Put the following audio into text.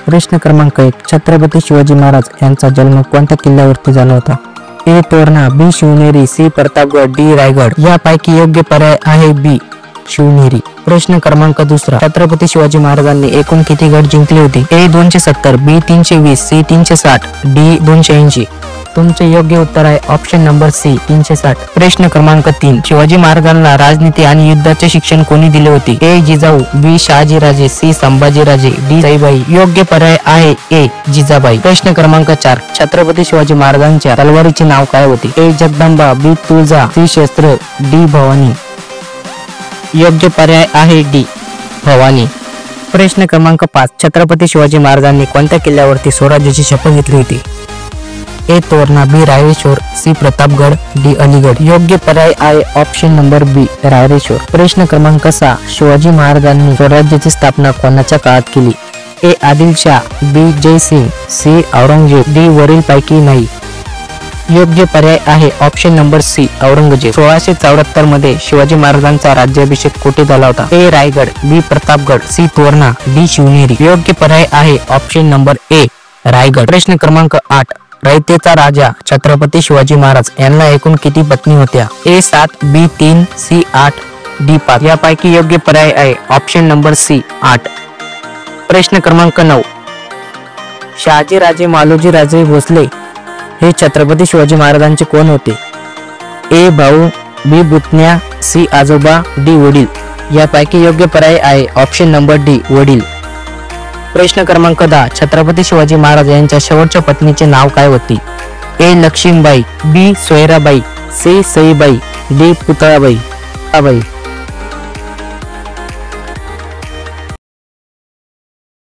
प्रश्न क्रमांक 1. छत्रपती शिवाजी महाराज यांचा जन्म कोणत्या किल्ल्यावरती झाला होता? ए. तोरणा, बी. शिवनेरी, सी. प्रतापगड, डी. रायगड. यापैकी योग्य पर्याय आहे बी. शिवनेरी. प्रश्न क्रमांक 2. छत्रपती शिवाजी महाराजांनी एकूण किती गड जिंकले होते? ए. 270, बी. 320, सी. 360, डी. 280. तुमचे योग्य उत्तर आहे ऑप्शन नंबर सी 360. प्रश्न क्रमांक 3. शिवाजी महाराजांना राजनीती आणि युद्धाचे शिक्षण कोणी दिले होते? ए. जिजाऊ, बी. शहाजीराजे, सी. संभाजीराजे, डी. साईबाई. योग्य पर्याय आहे ए. जिजाबाई. प्रश्न क्रमांक 4. छत्रपती शिवाजी महाराजांच्या तलवारीचे नाव काय होते? ए. जगदंबा, बी. तुळजा, सी. शस्त्र, डी. भवानी. योग्य पर्याय आहे डी. भवानी. प्रश्न क्रमांक 5. छत्रपती शिवाजी महाराजांनी कोणत्या किल्ल्यावरती स्वराज्याची शपथ घेतली होती? ए. तोरणा, बी. रायरेश्वर, सी. प्रतापगड, डी. अलीगड. योग्य पर्याय आहे ऑप्शन नंबर बी. रायरेश्वर. प्रश्न क्रमांक 6. शिवाजी महाराजांनी स्वराज्याची स्थापना कोणाच्या काळात केली? ए. आदिलशाह, बी. जयसिंग, सी. औरंगजेब, डी. वरील पैकी नाही. योग्य पर्याय आहे ऑप्शन नंबर सी. औरंगजेब. 1674 मध्ये शिवाजी महाराजांचा राज्याभिषेक कुठे झाला होता? ए. रायगड, बी. प्रतापगड, सी. तोरणा, डी. शिवनेरी. योग्य पर्याय आहे ऑप्शन नंबर ए. रायगड. प्रश्न क्रमांक 8. रयतेचा राजा छत्रपती शिवाजी महाराज यांना एकूण किती पत्नी होत्या? ए. 7, बी. 3, सी. 8, डी. 5. यापैकी योग्य पर्याय आहे ऑप्शन नंबर सी. 8. प्रश्न क्रमांक 9. शहाजीराजे मालोजी राजे भोसले हे छत्रपती शिवाजी महाराजांचे कोण होते? ए. भाऊ, बी. पुतण्या, सी. आजोबा, डी. वडील. यापैकी योग्य पर्याय आहे ऑप्शन नंबर डी. वडील. प्रश्न क्रमांक 10. छत्रपती शिवाजी महाराज यांच्या शेवटच्या पत्नीचे नाव काय होते? ए. लक्ष्मीबाई, बी. सोयराबाई, सी. सईबाई, डी. पुतळाबाई.